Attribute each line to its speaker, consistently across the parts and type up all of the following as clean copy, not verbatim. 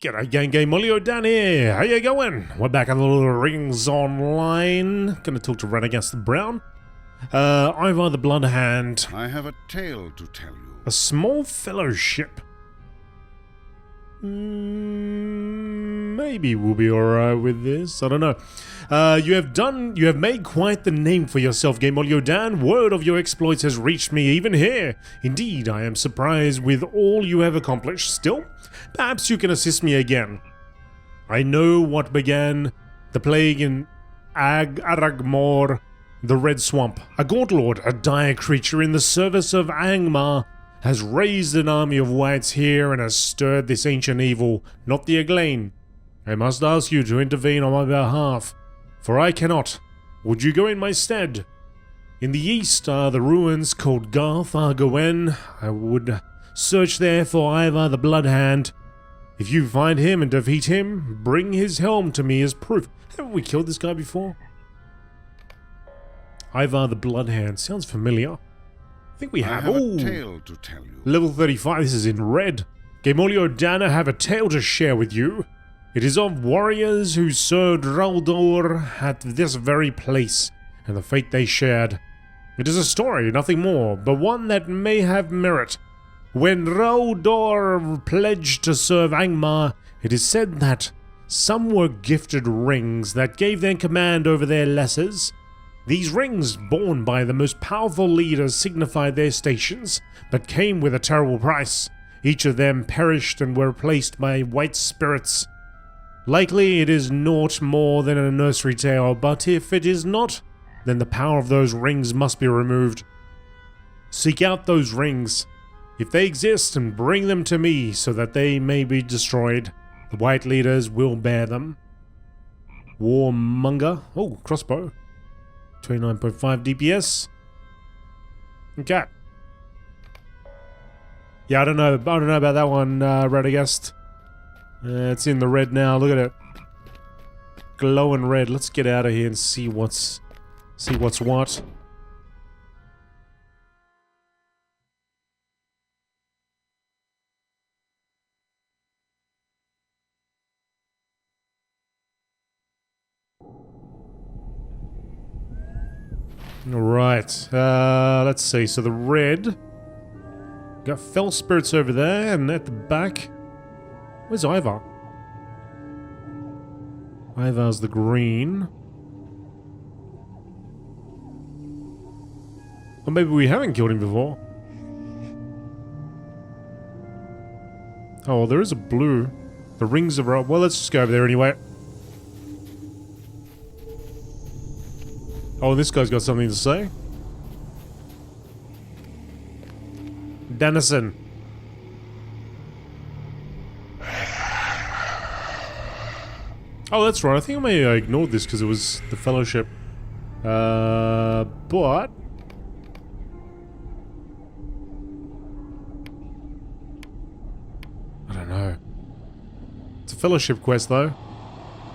Speaker 1: G'day gang, GameolioDan here. How you going? We're back on the Lord of the Rings Online. Gonna talk to Renegast the Brown. Ivar the Bloodhand.
Speaker 2: I have a tale to tell you.
Speaker 1: A small fellowship. Maybe we'll be alright with this. I don't know. You have made quite the name for yourself, GameolioDan. Word of your exploits has reached me even here. Indeed, I am surprised with all you have accomplished. Still, perhaps you can assist me again. I know what began the plague in Agamaur, the Red Swamp. A god lord, a dire creature in the service of Angmar, has raised an army of whites here and has stirred this ancient evil, not the Aglain. I must ask you to intervene on my behalf, for I cannot. Would you go in my stead? In the east are the ruins called Garth Argoen. I would search there for Ivar the Bloodhand. If you find him and defeat him, bring his helm to me as proof. Haven't we killed this guy before? Ivar the Bloodhand sounds familiar. I think we have.
Speaker 2: I have a tale to tell you.
Speaker 1: Level 35, this is in red. GameolioDan, I have a tale to share with you. It is of warriors who served Raldor at this very place, and the fate they shared. It is a story, nothing more, but one that may have merit. When Raldor pledged to serve Angmar, it is said that some were gifted rings that gave them command over their lessers. These rings, borne by the most powerful leaders, signified their stations, but came with a terrible price. Each of them perished and were replaced by white spirits. Likely it is naught more than a nursery tale, but if it is not, then the power of those rings must be removed. Seek out those rings, if they exist, and bring them to me so that they may be destroyed. The white leaders will bear them. Warmonger. Oh, crossbow. 29.5 DPS. Okay. Yeah, I don't know about that one, Radagast. It's in the red now. Look at it, glowing red. Let's get out of here and see what's what. All right. Let's see. So the red. Got fell spirits over there, and at the back. Where's Ivar? Ivar's the green. Or maybe we haven't killed him before. Oh, well, there is a blue. The rings are up. Well, let's just go over there anyway. Oh, this guy's got something to say. Dennison. Oh, that's right. I think I may have ignored this because it was the Fellowship. But... I don't know. It's a Fellowship quest, though.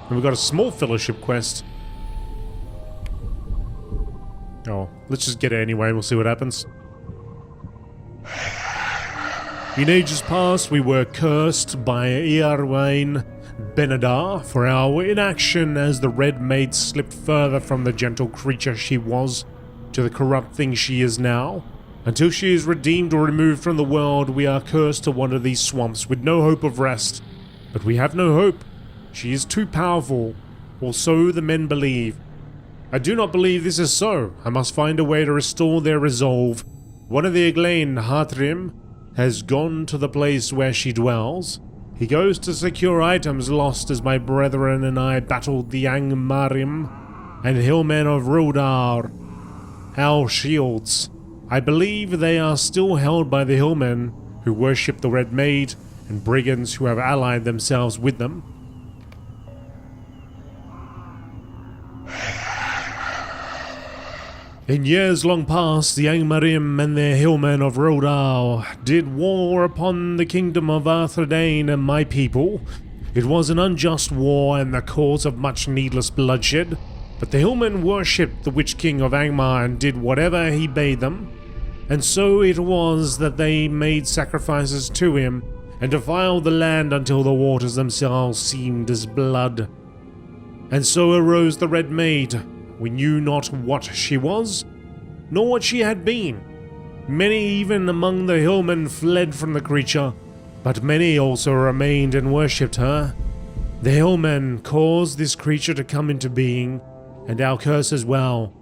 Speaker 1: And we've got a small Fellowship quest. Oh, let's just get it anyway and we'll see what happens. In ages past, we were cursed by Earwain Benedar for our inaction as the Red Maid slipped further from the gentle creature she was to the corrupt thing she is now. Until she is redeemed or removed from the world, we are cursed to wander these swamps with no hope of rest. But we have no hope. She is too powerful, or so the men believe. I do not believe this is so. I must find a way to restore their resolve. One of the Aglain, Hartrim, has gone to the place where she dwells. He goes to secure items lost as my brethren and I battled the Angmarim and hillmen of Rudar. Our shields. I believe they are still held by the hillmen who worship the Red Maid and brigands who have allied themselves with them. In years long past, the Angmarim and their hillmen of Rodal did war upon the kingdom of Arthedain and my people. It was an unjust war and the cause of much needless bloodshed, but the hillmen worshipped the Witch King of Angmar and did whatever he bade them. And so it was that they made sacrifices to him and defiled the land until the waters themselves seemed as blood. And so arose the Red Maid. We knew not what she was, nor what she had been. Many even among the hillmen fled from the creature, but many also remained and worshipped her. The hillmen caused this creature to come into being, and our curse as well.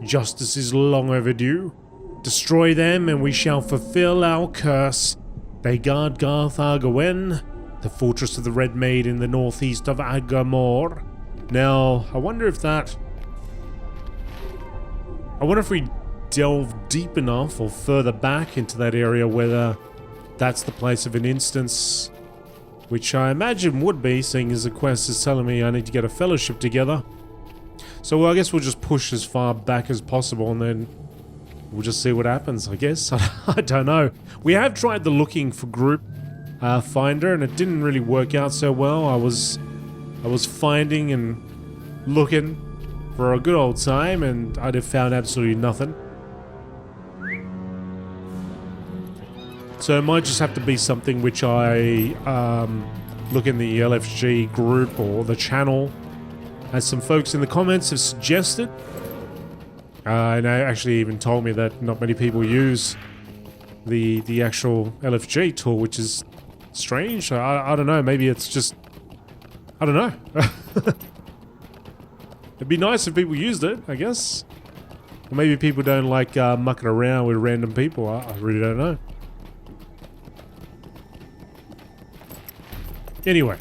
Speaker 1: Justice is long overdue. Destroy them, and we shall fulfill our curse. They guard Garth Argawen, the fortress of the Red Maid in the northeast of Agamaur. Now, I wonder if we delve deep enough or further back into that area, whether that's the place of an instance, which I imagine would be, seeing as the quest is telling me I need to get a fellowship together. So I guess we'll just push as far back as possible and then we'll just see what happens, I guess. I don't know. We have tried the looking for group finder and it didn't really work out so well. I was finding and looking for a good old time and I'd have found absolutely nothing. So it might just have to be something which I look in the LFG group or the channel, as some folks in the comments have suggested. And they actually even told me that not many people use the actual LFG tool, which is strange. I don't know, maybe it's just... I don't know. It'd be nice if people used it, I guess. Or maybe people don't like mucking around with random people. I really don't know. Anyway,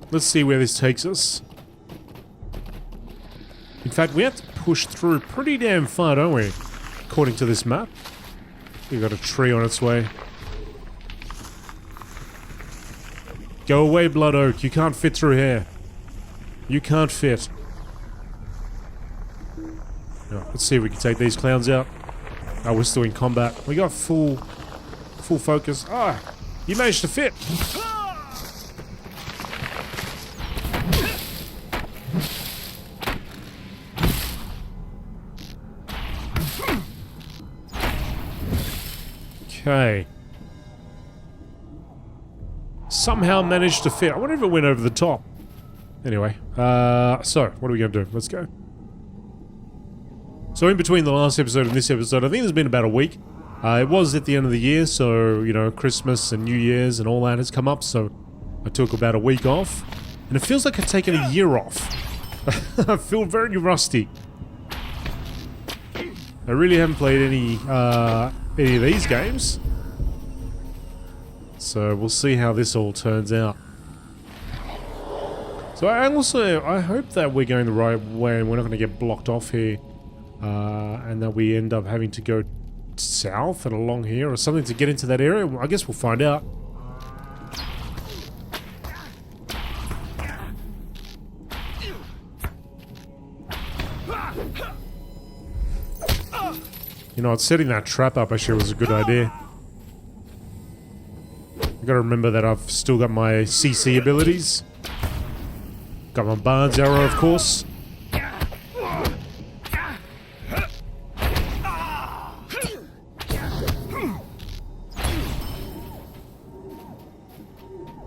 Speaker 1: let's see where this takes us. In fact, we have to push through pretty damn far, don't we? According to this map. We've got a tree on its way. Go away, Blood Oak. You can't fit through here. You can't fit. Right, let's see if we can take these clowns out. Oh, we're still in combat. We got full focus. Ah, you managed to fit. Okay. Somehow managed to fit. I wonder if it went over the top. Anyway, so what are we going to do? Let's go. So in between the last episode and this episode, I think there's been about a week. It was at the end of the year, so, you know, Christmas and New Year's and all that has come up, so I took about a week off. And it feels like I've taken a year off. I feel very rusty. I really haven't played any of these games. So we'll see how this all turns out. So I hope that we're going the right way and we're not going to get blocked off here. And that we end up having to go south and along here or something to get into that area. I guess we'll find out. You know, setting that trap up actually was a good idea. I gotta remember that I've still got my CC abilities. Got my Bard's arrow, of course.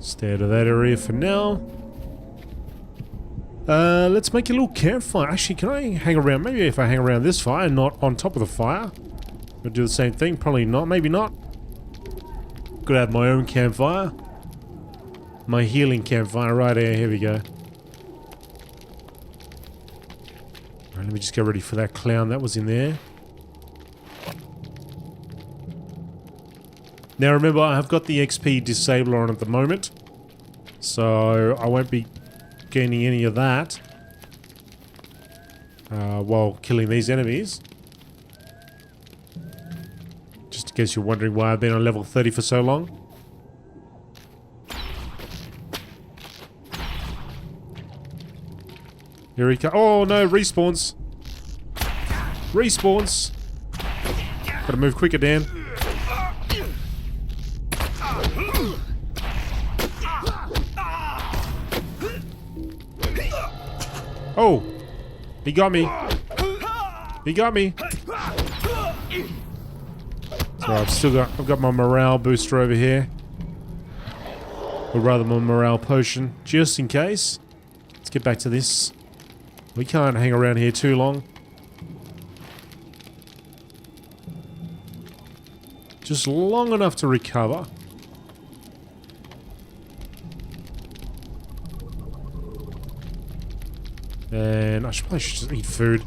Speaker 1: Stay out of that area for now. Let's make a little campfire. Actually, can I hang around? Maybe if I hang around this fire, not on top of the fire. I'll do the same thing. Probably not. Maybe not. Could have my own campfire. My healing campfire right here. Here we go. Alright, let me just get ready for that clown that was in there. Now remember, I have got the XP disabler on at the moment. So I won't be gaining any of that while killing these enemies. Just in case you're wondering why I've been on level 30 for so long. Here he comes. Oh no, respawns. Respawns. Gotta move quicker, Dan. Oh, he got me. He got me. So I've got my morale booster over here. Or rather, my morale potion, just in case. Let's get back to this. We can't hang around here too long. Just long enough to recover. And I probably should just eat food.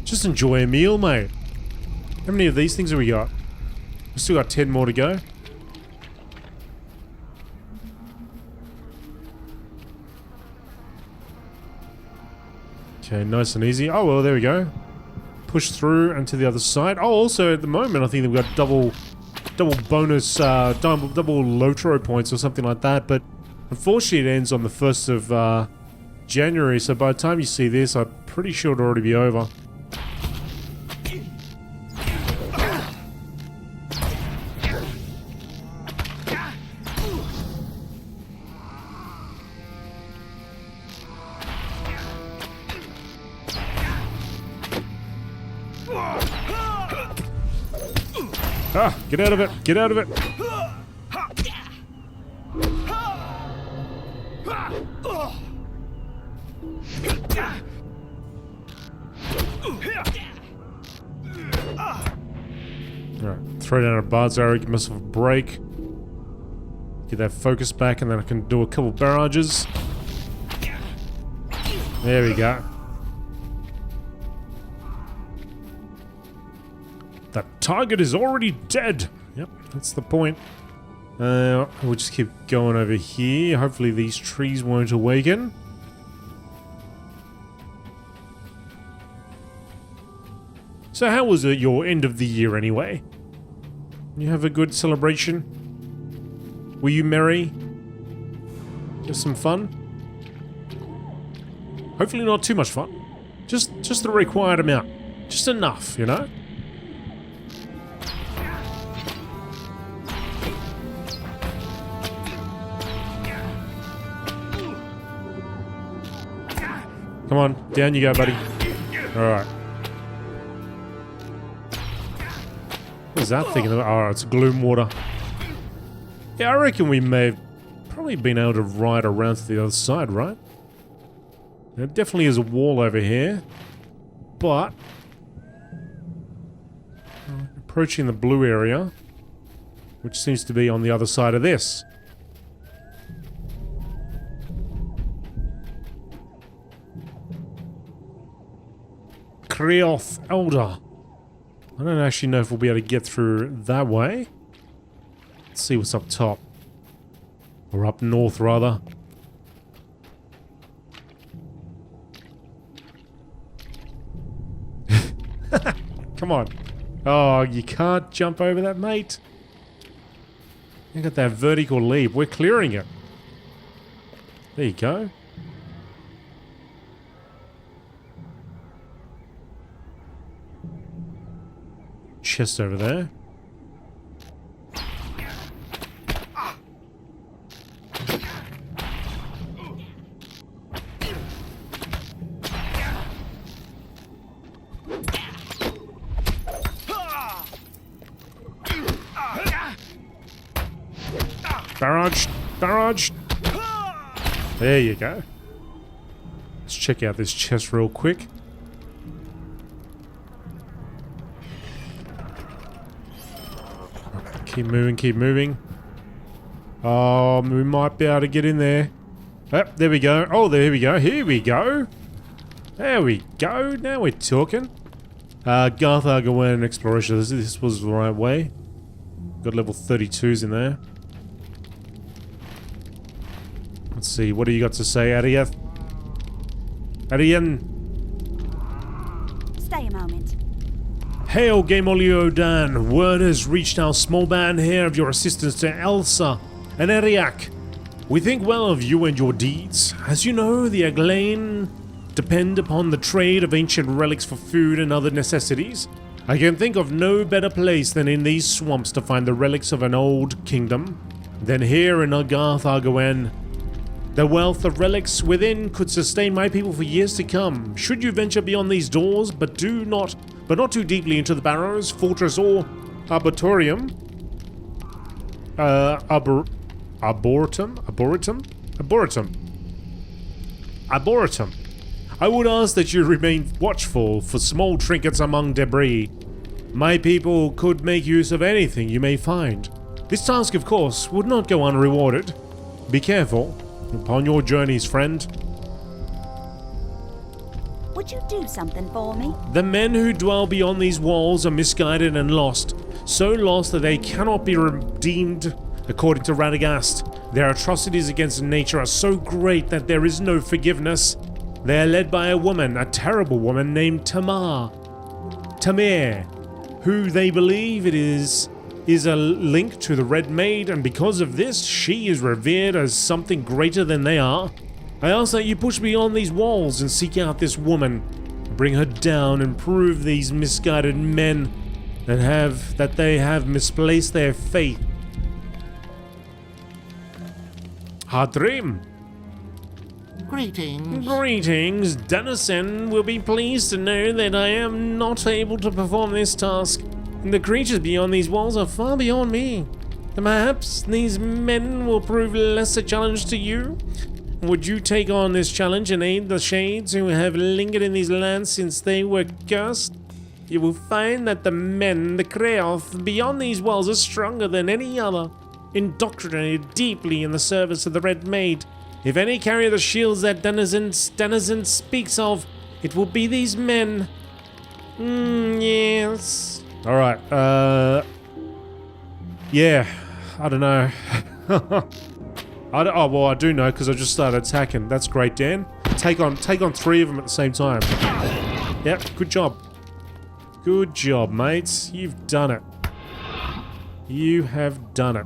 Speaker 1: Just enjoy a meal, mate. How many of these things have we got? We've still got 10 more to go. Okay, nice and easy. Oh, well, there we go. Push through and to the other side. Oh, also, at the moment, I think that we've got double bonus, double LOTRO points or something like that. But unfortunately, it ends on the 1st of January. So by the time you see this, I'm pretty sure it'll already be over. Ah, get out of it! Get out of it! Alright, throw down a bard's arrow, give myself a break. Get that focus back, and then I can do a couple barrages. There we go. That target is already dead! Yep, that's the point. We'll just keep going over here. Hopefully these trees won't awaken. So how was it your end of the year anyway? You have a good celebration? Were you merry? Just some fun? Hopefully not too much fun. Just the required amount. Just enough, you know? Come on, down you go, buddy. Alright. What is that thing? Oh, it's gloom water. Yeah, I reckon we may have probably been able to ride around to the other side, right? There definitely is a wall over here. But approaching the blue area, which seems to be on the other side of this. Creoth Elder. I don't actually know if we'll be able to get through that way. Let's see what's up top. Or up north, rather. Come on. Oh, you can't jump over that, mate. You got that vertical leap. We're clearing it. There you go. Chest over there. Barrage! Barrage! There you go. Let's check out this chest real quick. Keep moving, keep moving. Oh, we might be able to get in there. Oh, there we go. Oh, there we go. Here we go. There we go. Now we're talking. Garth Agamaur exploration. This was the right way. Got level 32s in there. Let's see. What do you got to say, Ariath? Arian?
Speaker 3: Stay a moment.
Speaker 1: Hail, GameolioDan! Word has reached our small band here of your assistance to Elsa and Eriak. We think well of you and your deeds. As you know, the Aglain depend upon the trade of ancient relics for food and other necessities. I can think of no better place than in these swamps to find the relics of an old kingdom than here in Garth Agamaur. The wealth of relics within could sustain my people for years to come. Should you venture beyond these doors, but not too deeply into the barrows, fortress, or arboretum. Arboretum? Arboretum? Arboretum. Arboretum. I would ask that you remain watchful for small trinkets among debris. My people could make use of anything you may find. This task, of course, would not go unrewarded. Be careful upon your journeys, friend.
Speaker 3: Would you do something for me?
Speaker 1: The men who dwell beyond these walls are misguided and lost. So lost that they cannot be redeemed. According to Radagast, their atrocities against nature are so great that there is no forgiveness. They are led by a woman, a terrible woman named Tamir, who they believe it is a link to the Red Maid, and because of this, she is revered as something greater than they are. I ask that you push beyond these walls and seek out this woman, bring her down and prove these misguided men that they have misplaced their faith. Hard dream.
Speaker 4: Greetings.
Speaker 1: Greetings. Dennison will be pleased to know that I am not able to perform this task. The creatures beyond these walls are far beyond me. Perhaps these men will prove less a challenge to you? Would you take on this challenge and aid the shades who have lingered in these lands since they were cursed? You will find that the men, the Kreoth, beyond these walls are stronger than any other, indoctrinated deeply in the service of the Red Maid. If any carry the shields that Denizen speaks of, it will be these men. Yes. Alright, yeah, I don't know. I do know because I just started attacking. That's great, Dan. Take on 3 of them at the same time. Yep, good job. Good job, mates. You've done it. You have done it.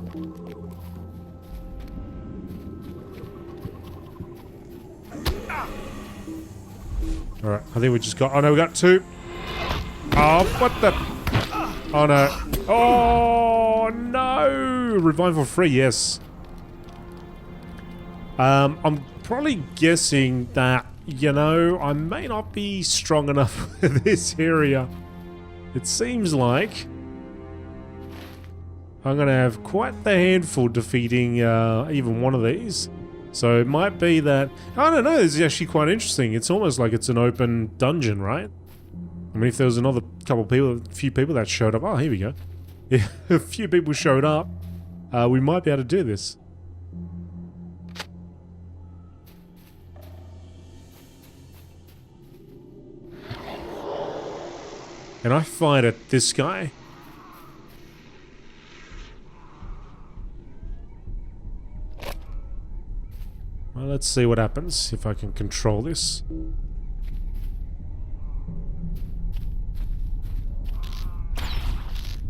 Speaker 1: Alright, I think we just got... Oh no, we got 2. Oh, what the... Oh no. Oh no! Revival free, yes. I'm probably guessing that, you know, I may not be strong enough for this area. It seems like I'm gonna have quite the handful defeating even one of these. So it might be that... I don't know, this is actually quite interesting. It's almost like it's an open dungeon, right? I mean, if there was another a few people that showed up... Oh, here we go. Yeah, a few people showed up. We might be able to do this. Can I fight at this guy? Well, let's see what happens if I can control this.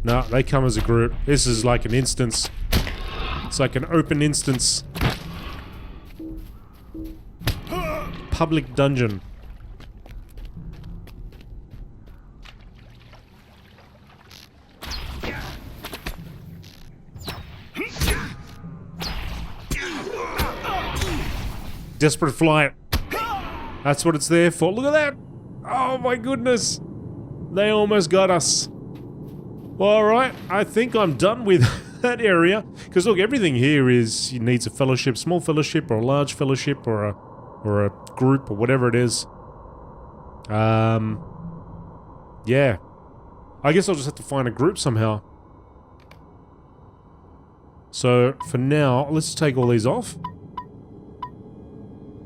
Speaker 1: No, they come as a group. This is like an instance. It's like an open instance. Public dungeon. Desperate flight. That's what it's there for. Look at that. Oh my goodness. They almost got us. Alright, I think I'm done with that area. Because look, everything here needs a fellowship, small fellowship or a large fellowship or a group or whatever it is. Yeah. I guess I'll just have to find a group somehow. So, for now, let's take all these off.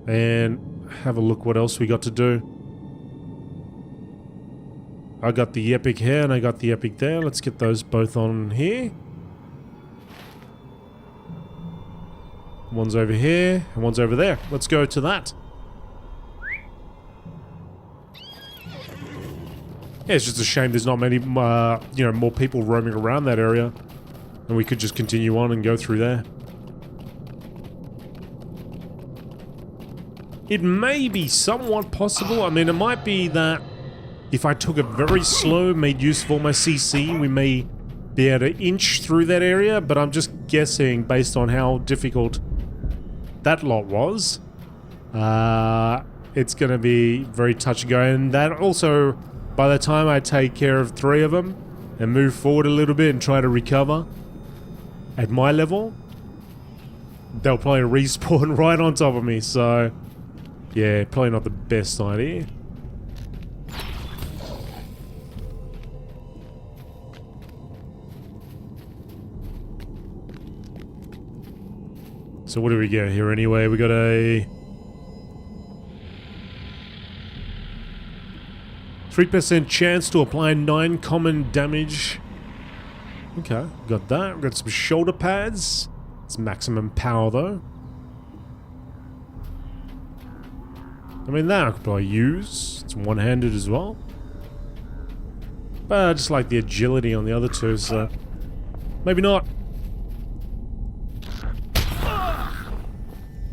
Speaker 1: And have a look what else we got to do. I got the epic here and I got the epic there. Let's get those both on here. One's over here and one's over there. Let's go to that. Yeah, it's just a shame there's not many, you know, more people roaming around that area. And we could just continue on and go through there. It may be somewhat possible. I mean, it might be that if I took it very slow, made use of all my CC, we may be able to inch through that area, but I'm just guessing based on how difficult that lot was. It's going to be very touch and go, and that also, by the time I take care of 3 of them and move forward a little bit and try to recover at my level, they'll probably respawn right on top of me, so... yeah, probably not the best idea. So what do we get here anyway? We got a... 3% chance to apply 9 common damage. Okay, got that. We've got some shoulder pads. It's maximum power though. I mean, that I could probably use. It's one-handed as well. But I just like the agility on the other two, so... maybe not.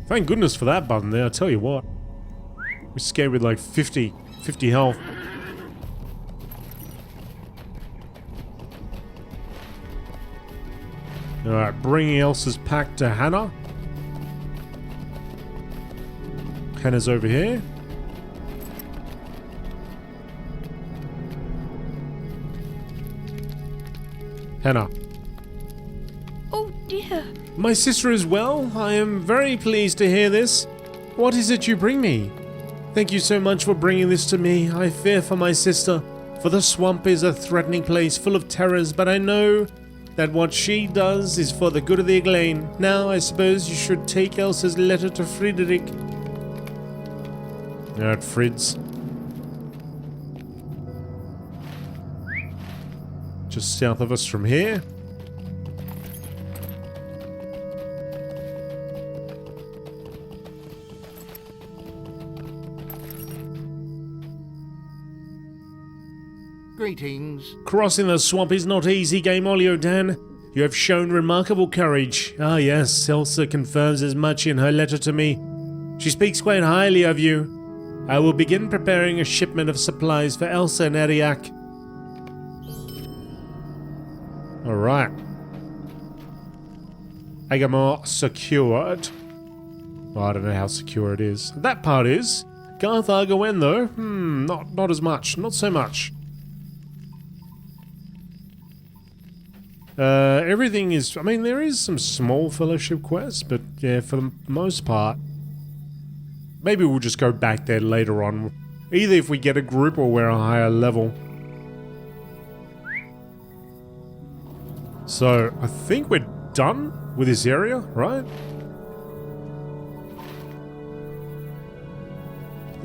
Speaker 1: Thank goodness for that button there, I tell you what. We're scared with like 50 health. Alright, bringing Elsa's pack to Hannah. Hannah's over here. Hannah.
Speaker 3: Oh dear.
Speaker 1: My sister as well? I am very pleased to hear this. What is it you bring me? Thank you so much for bringing this to me. I fear for my sister, for the swamp is a threatening place full of terrors, but I know that what she does is for the good of the Aglain. Now, I suppose you should take Elsa's letter to Friedrich. Alright, Fritz. Just south of us from here.
Speaker 2: Greetings.
Speaker 1: Crossing the swamp is not easy, GameolioDan. You have shown remarkable courage. Ah yes, Elsa confirms as much in her letter to me. She speaks quite highly of you. I will begin preparing a shipment of supplies for Elsa and Ariak. Alright. Agamaur secured. Well, I don't know how secure it is. That part is. Garth Argoen though, not as much. Not so much. Everything is... I mean, there is some small fellowship quests, but yeah, for the most part... maybe we'll just go back there later on. Either if we get a group or we're a higher level. So, I think we're done with this area, right?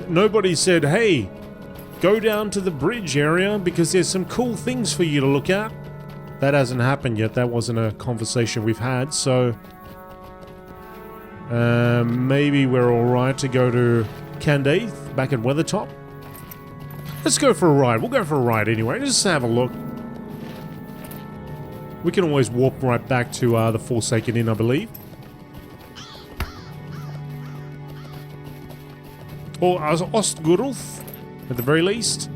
Speaker 1: Nobody said, hey, go down to the bridge area because there's some cool things for you to look at. That hasn't happened yet. That wasn't a conversation we've had, so... maybe we're alright to go to Candaith, back at Weathertop. Let's go for a ride. We'll go for a ride anyway, just have a look. We can always warp right back to the Forsaken Inn, I believe. Or Ostgurulf, at the very least.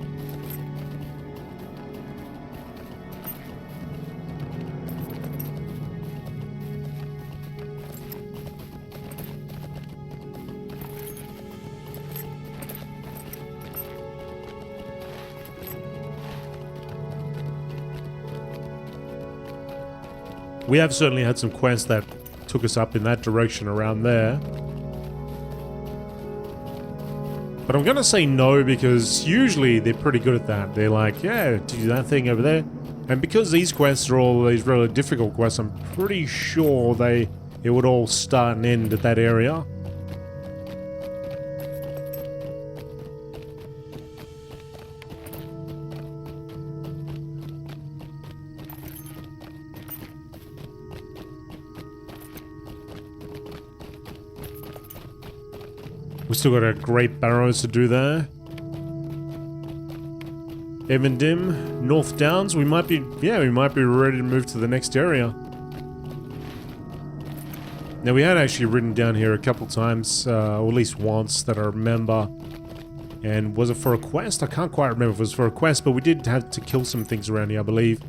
Speaker 1: We have certainly had some quests that took us up in that direction around there. But I'm going to say no because usually they're pretty good at that. They're like, yeah, do that thing over there. And because these quests are all these really difficult quests, I'm pretty sure it would all start and end at that area. We still got a great barrows to do there. Evendim, North Downs. We might be ready to move to the next area. Now we had actually ridden down here a couple times, or at least once that I remember. And was it for a quest? I can't quite remember if it was for a quest, but we did have to kill some things around here, I believe.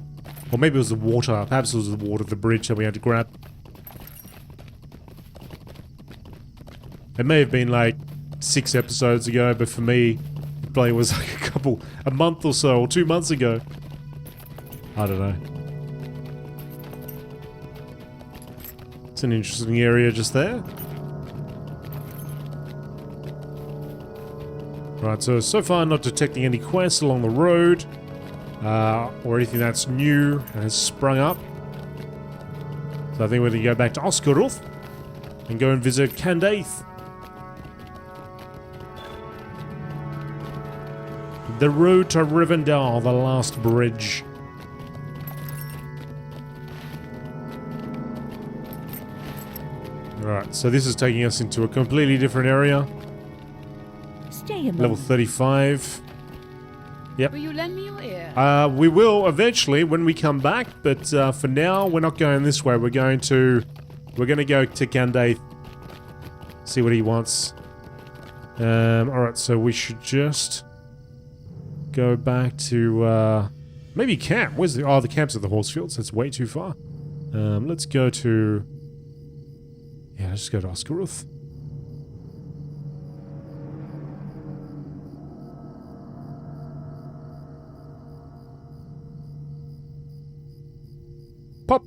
Speaker 1: Or maybe it was the water. Perhaps it was the water of the bridge that we had to grab. It may have been like 6 episodes ago, but for me, it probably was like a month or so, or 2 months ago. I don't know. It's an interesting area just there. Right, so far not detecting any quests along the road. Or anything that's new and has sprung up. So I think we're going to go back to Oscaroth and go and visit Candaith. The road to Rivendell, the last bridge. Right, so this is taking us into a completely different area.
Speaker 3: Stay a moment.
Speaker 1: Level 35. Yep.
Speaker 3: Will you lend me your ear?
Speaker 1: We will eventually when we come back, but for now we're not going this way. We're going to go to Candaith. See what he wants. Alright, so we should just go back to maybe camp. Where's the the camp's at the horse fields. That's way too far. Let's go to let's go to Oscaroth. Pop.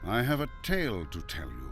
Speaker 2: I have a tale to tell you.